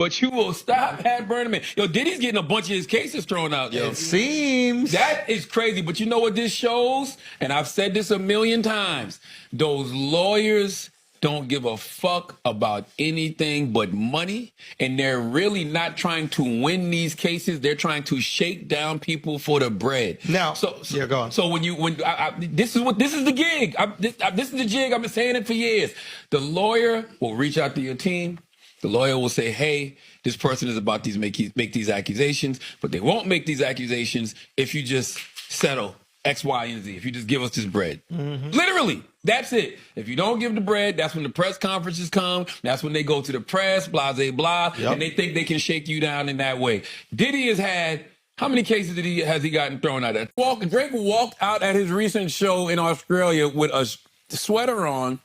But you will stop Pat Burning. Yo, Diddy's getting a bunch of his cases thrown out, yo. It seems. That is crazy. But you know what this shows? And I've said this a million times. Those lawyers don't give a fuck about anything but money. And they're really not trying to win these cases. They're trying to shake down people for the bread. Now, yeah, go on. So this is the gig. This is the jig. I've been saying it for years. The lawyer will reach out to your team. The lawyer will say, hey, this person is about to make these accusations, but they won't make these accusations if you just settle X, Y, and Z, if you just give us this bread. Mm-hmm. Literally, that's it. If you don't give the bread, that's when the press conferences come. That's when they go to the press, blah, blah, blah, and they think they can shake you down in that way. Diddy has had, how many cases has he gotten thrown out of? Drake walked out at his recent show in Australia with a sweater on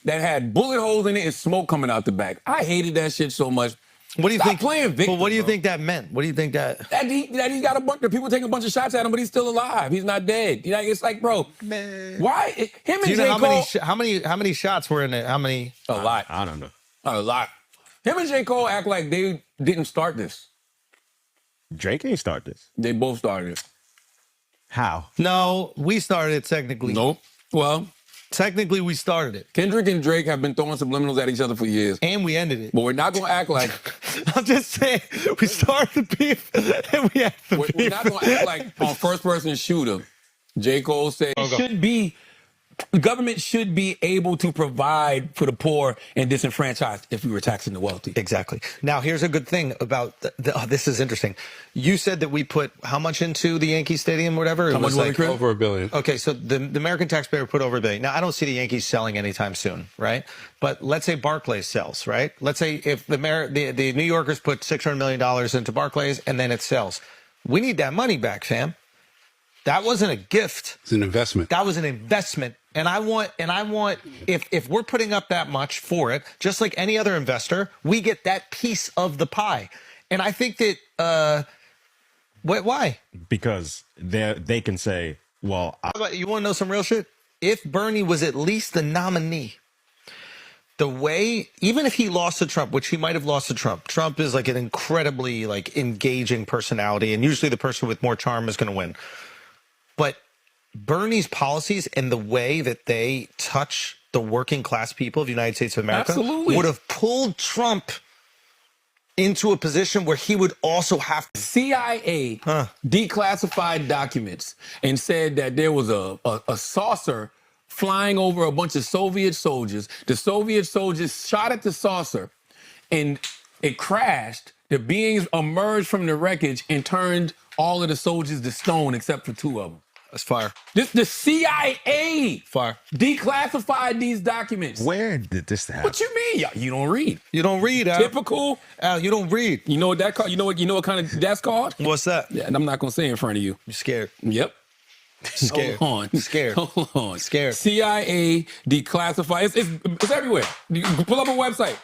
that had bullet holes in it and smoke coming out the back. I hated that shit so much. What do you think? Playing victim, but what do you think that meant? What do you think that? That he's got a bunch of people taking a bunch of shots at him, but he's still alive. He's not dead. You know, it's like, bro, man, why him and do you J. know Cole? How many shots were in it? How many? A lot. I don't know. A lot. Him and J. Cole act like they didn't start this. Drake ain't start this. They both started it. How? No, we started it technically. Nope. Well, technically, we started it. Kendrick and Drake have been throwing subliminals at each other for years. And we ended it. But we're not going to act like... I'm just saying, we started the beef and we had the beef. We're not going to act like on first-person shooter. J. Cole said the government should be able to provide for the poor and disenfranchised if we were taxing the wealthy. Exactly. Now, here's a good thing about this is interesting. You said that we put how much into the Yankee Stadium, whatever? How much like over $1 billion. Okay, so the American taxpayer put over $1 billion. Now, I don't see the Yankees selling anytime soon, right? But let's say Barclays sells, right? Let's say if the New Yorkers put $600 million into Barclays and then it sells. We need that money back, fam. That wasn't a gift. It's an investment. That was an investment. And I want if we're putting up that much for it, just like any other investor, we get that piece of the pie. And I think that why? Because they can say, well, you want to know some real shit? If Bernie was at least the nominee, the way, even if he lost to Trump, which he might have lost to Trump is like an incredibly like engaging personality, and usually the person with more charm is going to win. But Bernie's policies and the way that they touch the working class people of the United States of America would have pulled Trump into a position where he would also have to. CIA declassified documents and said that there was a saucer flying over a bunch of Soviet soldiers. The Soviet soldiers shot at the saucer and it crashed. The beings emerged from the wreckage and turned all of the soldiers to stone except for 2 of them. That's fire. The CIA declassified these documents. Where did this happen? What you mean? You don't read. You don't read, Al. Typical. Al, you don't read. You know what that called? You know what kind of that's called? What's that? Yeah, and I'm not gonna say it in front of you. You're scared. Yep. Scared. Hold on. Scared. Hold on. Scared. CIA declassified. It's everywhere. You can pull up a website.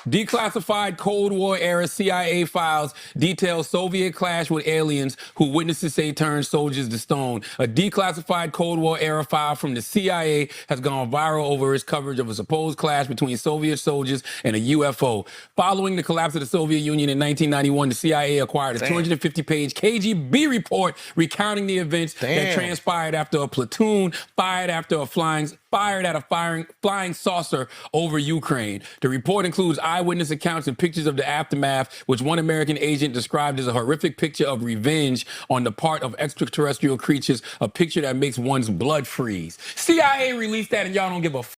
Declassified Cold War era CIA files detail Soviet clash with aliens who witnesses say turned soldiers to stone. A declassified Cold War era file from the CIA has gone viral over its coverage of a supposed clash between Soviet soldiers and a UFO. Following the collapse of the Soviet Union in 1991, the CIA acquired a 250-page KGB report recounting the events that transpired after a platoon fired at a flying saucer over Ukraine. The report includes eyewitness accounts and pictures of the aftermath, which one American agent described as a horrific picture of revenge on the part of extraterrestrial creatures, a picture that makes one's blood freeze. CIA released that and y'all don't give a